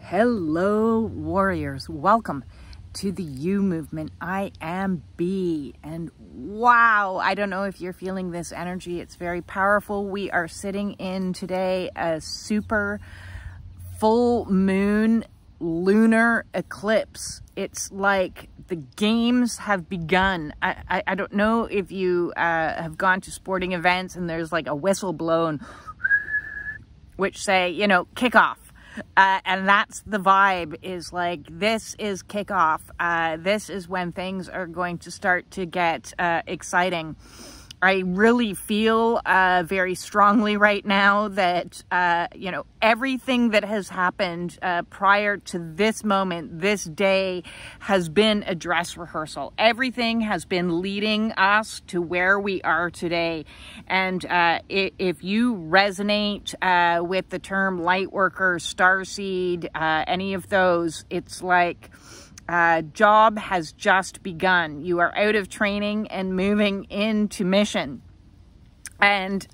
Hello, warriors. Welcome to the You Movement. I am B, and wow, I don't know if you're feeling this energy. It's very powerful. We are sitting in today a super full moon lunar eclipse. It's like the games have begun. I don't know if you have gone to sporting events and there's like a whistle blown which say, you know, kickoff. And that's the vibe, is like, this is kickoff. This is when things are going to start to get exciting. I really feel very strongly right now that, you know, everything that has happened prior to this moment, this day, has been a dress rehearsal. Everything has been leading us to where we are today. And if you resonate with the term light worker, starseed, any of those, it's like, job has just begun. You are out of training and moving into mission. And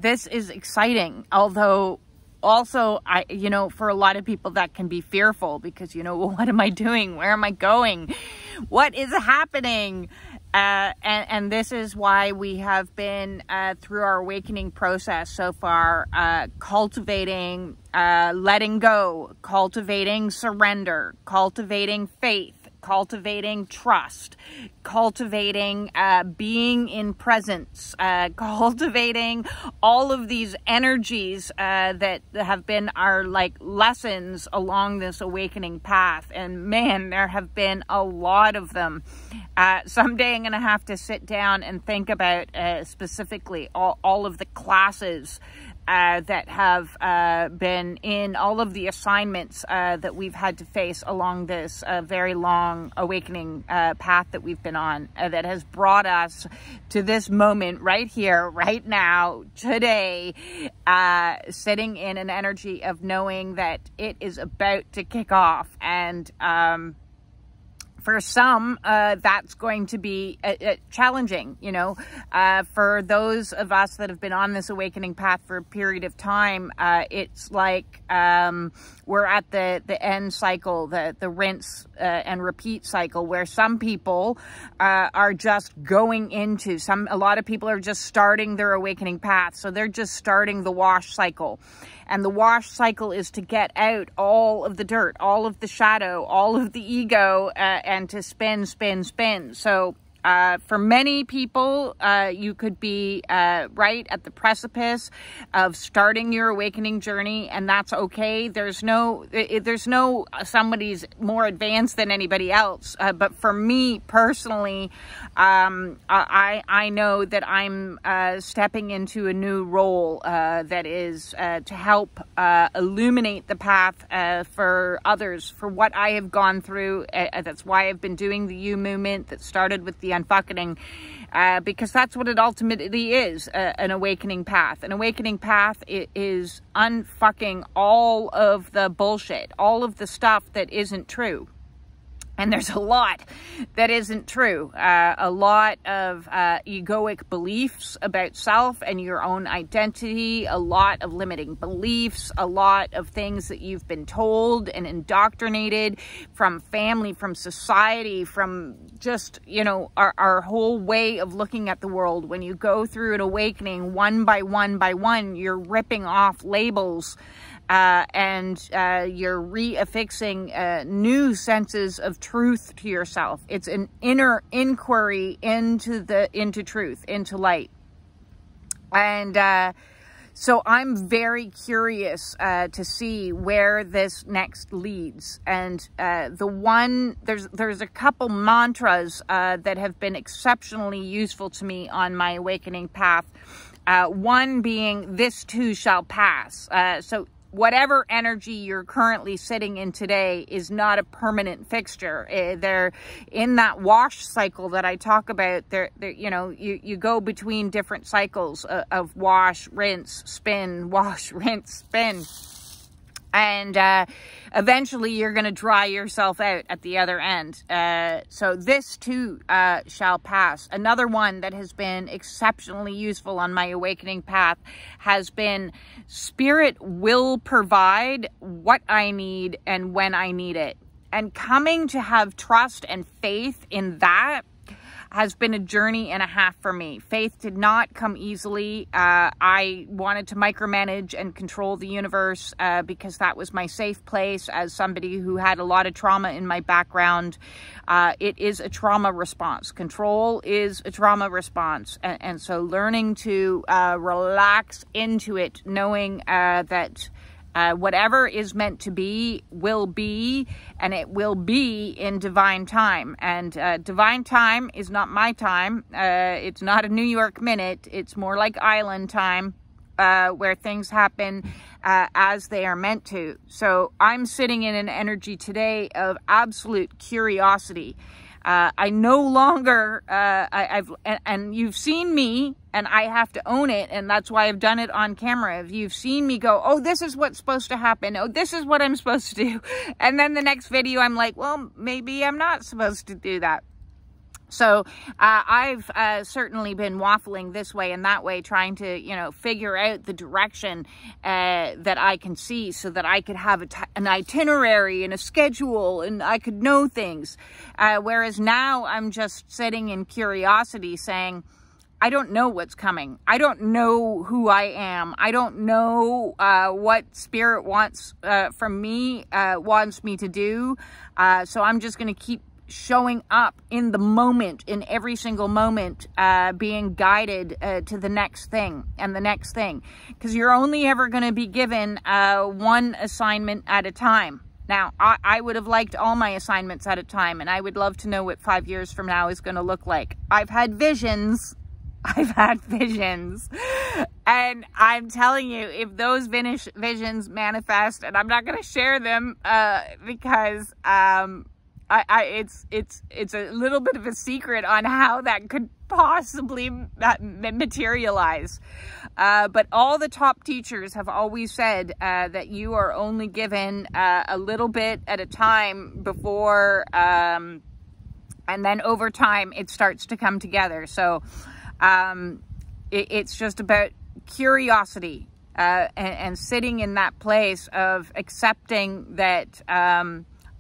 this is exciting, although also, you know, for a lot of people that can be fearful because, you know, well, what am I doing? Where am I going? What is happening? And this is why we have been, through our awakening process so far, cultivating letting go, cultivating surrender, cultivating faith, cultivating trust, cultivating being in presence, cultivating all of these energies that have been our like lessons along this awakening path. And man, there have been a lot of them. Someday I'm going to have to sit down and think about specifically all of the classes that have been in, all of the assignments that we've had to face along this very long awakening path that we've been on, that has brought us to this moment right here, right now, today, sitting in an energy of knowing that it is about to kick off. And for some, that's going to be challenging, you know. For those of us that have been on this awakening path for a period of time, it's like we're at the end cycle, the rinse and repeat cycle, where some people are just going into, a lot of people are just starting their awakening path. So they're just starting the wash cycle. And the wash cycle is to get out all of the dirt, all of the shadow, all of the ego, and to spin, spin, spin. So for many people, you could be right at the precipice of starting your awakening journey, and that's okay. There's no somebody's more advanced than anybody else. But for me personally, I know that I'm stepping into a new role that is to help illuminate the path for others, for what I have gone through. That's why I've been doing the You Movement that started with the unfucking, because that's what it ultimately is, an awakening path. An awakening path is unfucking all of the bullshit, all of the stuff that isn't true. And there's a lot that isn't true. A lot of egoic beliefs about self and your own identity, a lot of limiting beliefs, a lot of things that you've been told and indoctrinated from family, from society, from just, you know, our whole way of looking at the world. When you go through an awakening one by one by one, you're ripping off labels. And you're reaffixing new senses of truth to yourself. It's an inner inquiry into truth, into light. And so I'm very curious to see where this next leads. And there's a couple mantras that have been exceptionally useful to me on my awakening path. One being, this too shall pass. So whatever energy you're currently sitting in today is not a permanent fixture. They're in that wash cycle that I talk about. You know, you go between different cycles of wash, rinse, spin, wash, rinse, spin. And eventually you're going to dry yourself out at the other end. So this too shall pass. Another one that has been exceptionally useful on my awakening path has been Spirit will provide what I need and when I need it. And coming to have trust and faith in that has been a journey and a half for me. Faith did not come easily. I wanted to micromanage and control the universe because that was my safe place as somebody who had a lot of trauma in my background. It is a trauma response. Control is a trauma response. And so learning to relax into it, knowing that whatever is meant to be will be, and it will be in divine time. And divine time is not my time. It's not a New York minute. It's more like island time, where things happen as they are meant to. So I'm sitting in an energy today of absolute curiosity. I no longer, and you've seen me, and I have to own it, and that's why I've done it on camera. If you've seen me go, oh, this is what's supposed to happen. Oh, this is what I'm supposed to do. And then the next video, I'm like, well, maybe I'm not supposed to do that. So I've certainly been waffling this way and that way, trying to, you know, figure out the direction that I can see so that I could have an itinerary and a schedule and I could know things. Whereas now I'm just sitting in curiosity saying, I don't know what's coming. I don't know who I am. I don't know what Spirit wants from me, wants me to do. So I'm just going to keep showing up in the moment, in every single moment, being guided to the next thing and the next thing. Because you're only ever going to be given one assignment at a time. Now, I would have liked all my assignments at a time, and I would love to know what 5 years from now is going to look like. I've had visions. And I'm telling you, if those visions manifest, and I'm not going to share them because it's a little bit of a secret on how that could possibly materialize. But all the top teachers have always said that you are only given a little bit at a time before, and then over time it starts to come together. So it's just about curiosity and sitting in that place of accepting that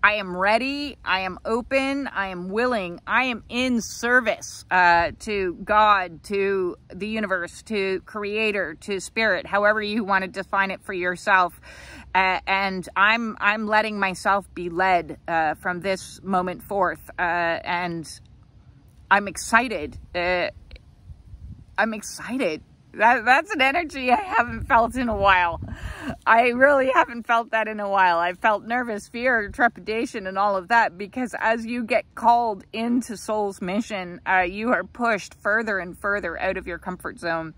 I am ready, I am open, I am willing, I am in service to God, to the universe, to Creator, to Spirit, however you want to define it for yourself. And I'm letting myself be led from this moment forth, and I'm excited. I'm excited. That's an energy I haven't felt in a while. I really haven't felt that in a while. I've felt nervous, fear, trepidation, and all of that, because as you get called into Soul's mission, you are pushed further and further out of your comfort zone.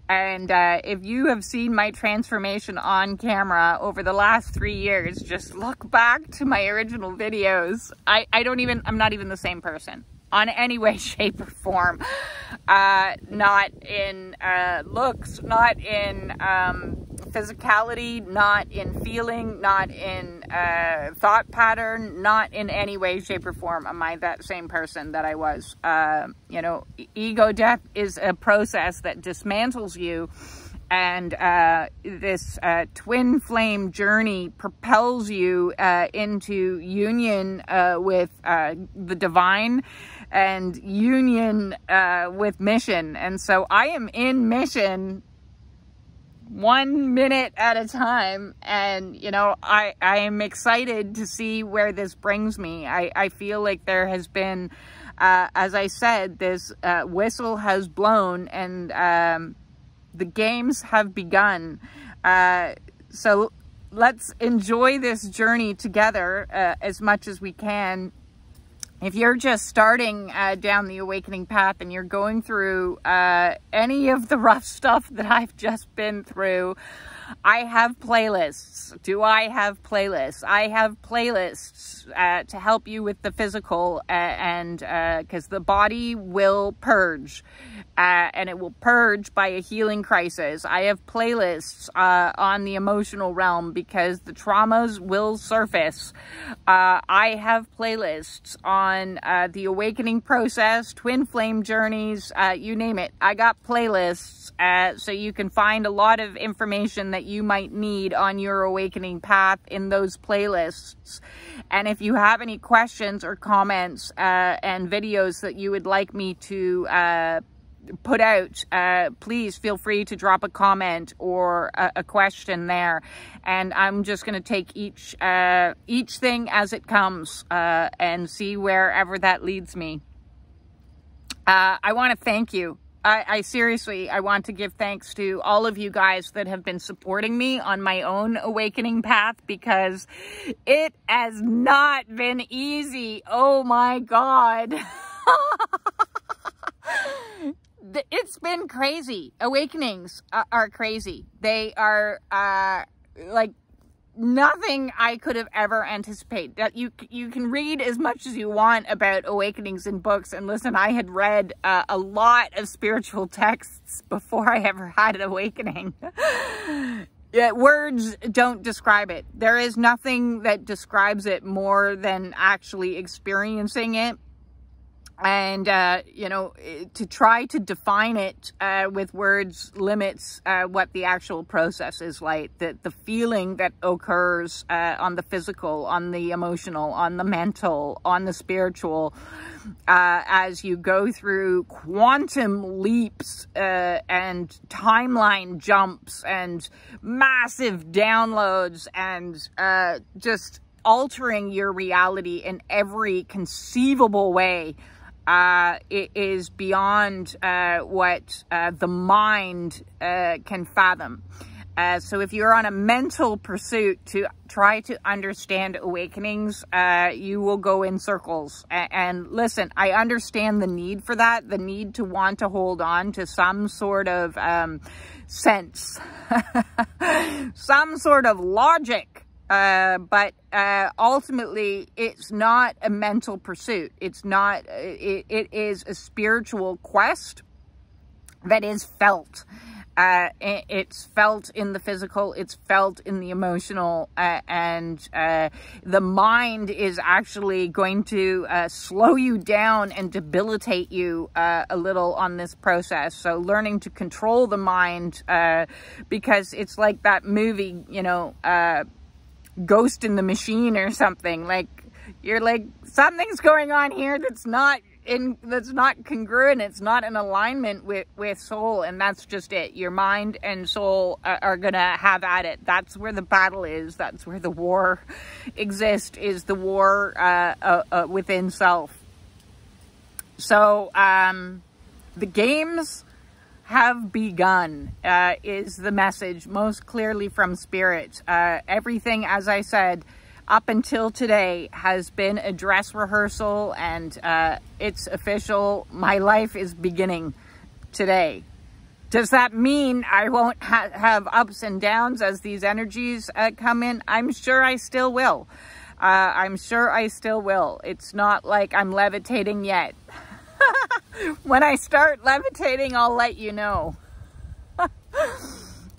And if you have seen my transformation on camera over the last 3 years, just look back to my original videos. I'm not even the same person on any way, shape, or form. Not in looks, not in physicality, not in feeling, not in thought pattern, not in any way, shape, or form am I that same person that I was. You know, ego death is a process that dismantles you, and this twin flame journey propels you into union with the divine and union with mission. And so I am in mission 1 minute at a time, and you know, I am excited to see where this brings me. I feel like there has been, as I said, this whistle has blown, and the games have begun. So let's enjoy this journey together as much as we can. If you're just starting down the awakening path and you're going through any of the rough stuff that I've just been through, I have playlists. Do I have playlists? I have playlists to help you with the physical, and because the body will purge. and it will purge by a healing crisis. I have playlists on the emotional realm because the traumas will surface. I have playlists on the awakening process, twin flame journeys, you name it. I got playlists so you can find a lot of information that you might need on your awakening path in those playlists. And if you have any questions or comments and videos that you would like me to put out, please feel free to drop a comment or a question there, and I'm just going to take each thing as it comes and see wherever that leads me. I want to thank you. I seriously, I want to give thanks to all of you guys that have been supporting me on my own awakening path, because it has not been easy. Oh my God. It's been crazy. Awakenings are crazy. They are like nothing I could have ever anticipated. That you can read as much as you want about awakenings in books, and listen, I had read a lot of spiritual texts before I ever had an awakening. Yeah, words don't describe it. There is nothing that describes it more than actually experiencing it. And, you know, to try to define it with words limits what the actual process is like. The feeling that occurs on the physical, on the emotional, on the mental, on the spiritual, as you go through quantum leaps and timeline jumps and massive downloads and just altering your reality in every conceivable way. It is beyond what the mind can fathom. So if you're on a mental pursuit to try to understand awakenings, you will go in circles. And listen, I understand the need for that, the need to want to hold on to some sort of sense, some sort of logic. But ultimately, it's not a mental pursuit. It's not, it is a spiritual quest that is felt. It's felt in the physical, it's felt in the emotional, and the mind is actually going to slow you down and debilitate you a little on this process. So learning to control the mind, because it's like that movie, you know, Ghost in the Machine or something. Like, you're like, something's going on here that's not congruent. It's not in alignment with soul, and that's just it. Your mind and soul are gonna have at it. That's where the battle is. That's where the war exists, is the war within self. So the games have begun, is the message most clearly from Spirit. Everything, as I said, up until today has been a dress rehearsal, and it's official. My life is beginning today. Does that mean I won't have ups and downs as these energies come in? I'm sure I still will. I'm sure I still will. It's not like I'm levitating yet. When I start levitating, I'll let you know.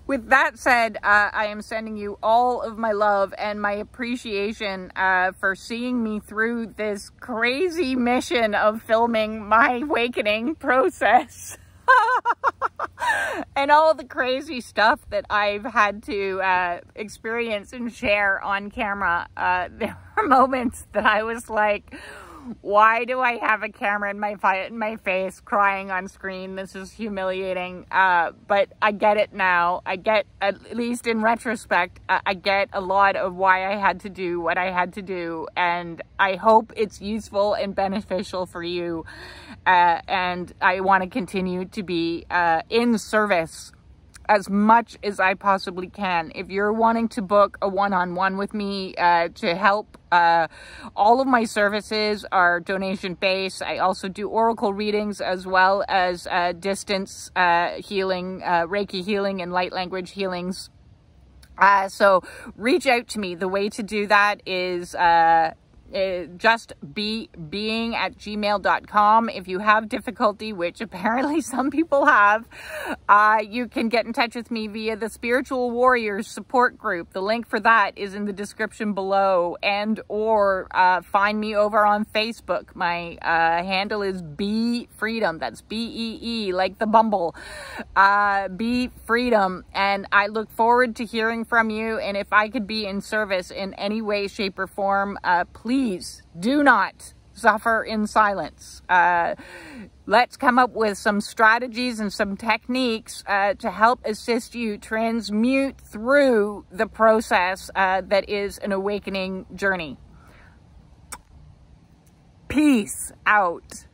With that said, I am sending you all of my love and my appreciation for seeing me through this crazy mission of filming my awakening process. And all the crazy stuff that I've had to experience and share on camera. There were moments that I was like, why do I have a camera in my face crying on screen? This is humiliating. But I get it now. I get, at least in retrospect, I get a lot of why I had to do what I had to do. And I hope it's useful and beneficial for you. And I want to continue to be in service as much as I possibly can. If you're wanting to book a one-on-one with me to help, all of my services are donation-based. I also do oracle readings as well as distance healing, Reiki healing, and light language healings. So reach out to me. The way to do that is justbeing@gmail.com. If you have difficulty, which apparently some people have, you can get in touch with me via the Spiritual Warriors support group. The link for that is in the description below, and or find me over on Facebook. My handle is Be Freedom. That's B-E-E, like the Bumble. Be Freedom. And I look forward to hearing from you. And if I could be in service in any way, shape, or form, please do not suffer in silence. Let's come up with some strategies and some techniques to help assist you transmute through the process that is an awakening journey. Peace out.